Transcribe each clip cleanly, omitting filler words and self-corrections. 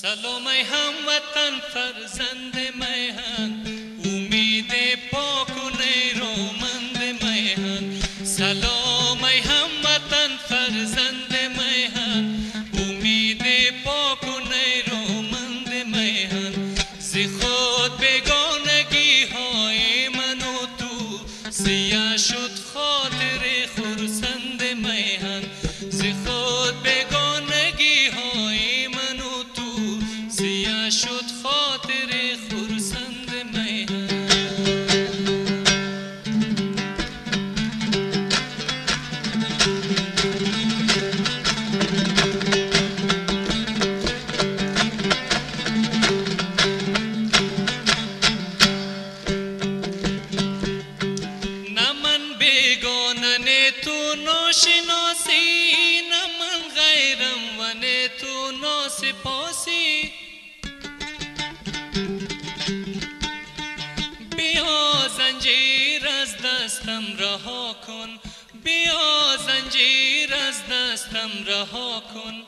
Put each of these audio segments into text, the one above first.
سلام ای هموطن فرزند میهن، امید پاک و نیرومند میهن. سلام ای هموطن فرزند میهن، امید پاک و نیرومند میهن. ز خود بیگانگی های من و تو، سیاه شد خاطر خرسند میهن. ز خود بیگانگی های من و تو، سیاه شد خاطر خرسند میهن. نه من بیگانه نه تو ناشناسی، نه من غیرم و نه تو ناسپاسی. بیا زنجیر از دستم رها کن، بیا زنجیر از دستم رها کن.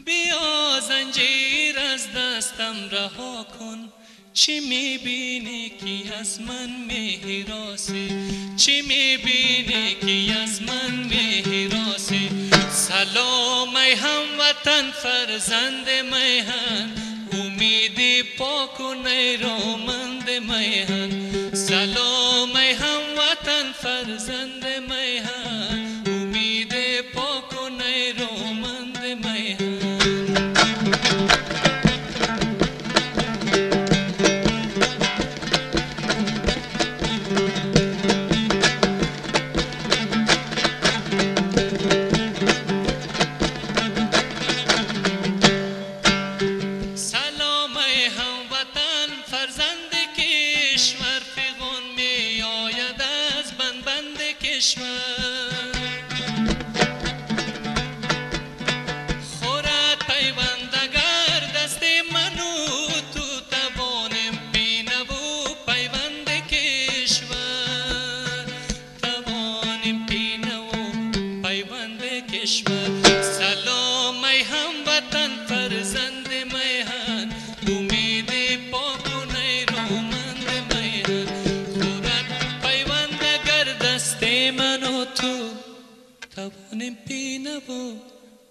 بیا زنجیر از دستم رها کن. چی میبینی که از من میراسی، چی میبینی که از من میراسی. سلام ای هموطن فرزند میهن، امید پاک و نیرومند میهن. سلام ای هموطن فرزند میهن، امید پاک و نیرومند میهن. سلام ای هموطن فرزند کشور، فغان می آید از بند بند کشور. خورد پیوند اگر دست من و تو، توانیم پینه و پیوند کشور. توانیم پینه و پیوند کشور. سلام ای هموطن فرزند میهن، امید پاک و نیرومند میهن. خورد پیوند اگر دست من و تو، توانیم پینه و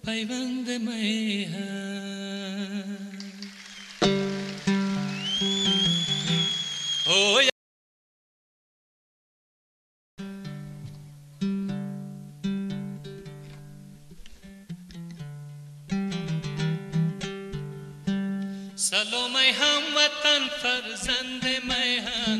پیوند میهن. سلام ای هموطن فرزند میهن،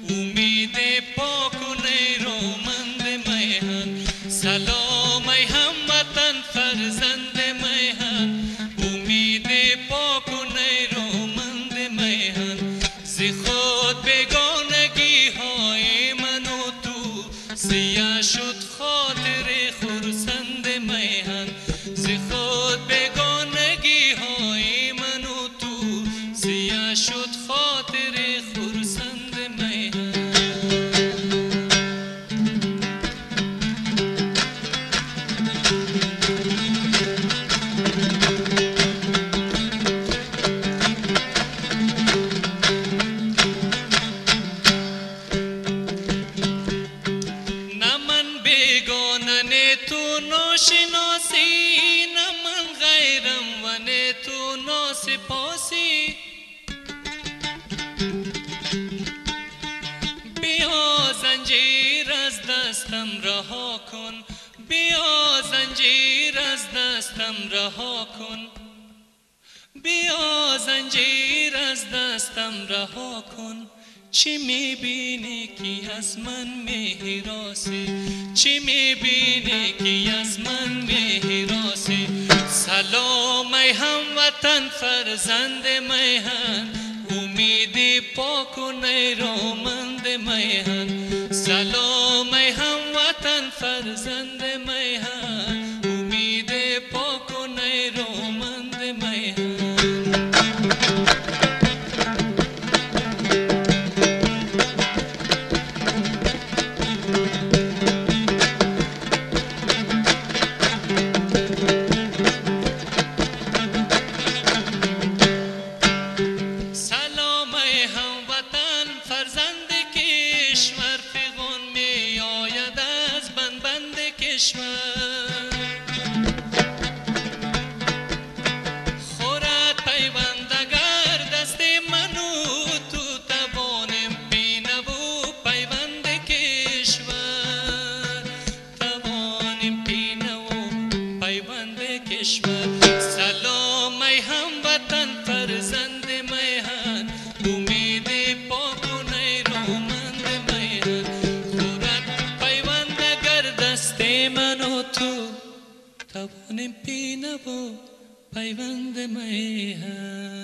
امید پاک و نیرومند میهن. سلام ای هموطن فرزند میهن، امید پاک و نیرومند میهن. ز خود بیگانگی های من و تو، سیاه شد خاطر خرسند میهن. ز خود بیگانگی های من و تو، سیاه شد خاطر خرسند میهن. نه من بیگانه نه تو ناشناسی، نه من غیرم و نه تو ناسپاسی. بیا زنجیر از دستم رها کن، بیا زنجیر از دستم رها کن. بیا زنجیر از دستم رها کن. چی میبینی که از من میراسی، چی میبینی که از من میراسی. سلام ای هموطن فرزند میهن، امید پاک و نیرومند میهن. سلام ای هموطن فرزند میهن، امید پاک و نیرومند میهن. توانیم بینم و پیوند میهن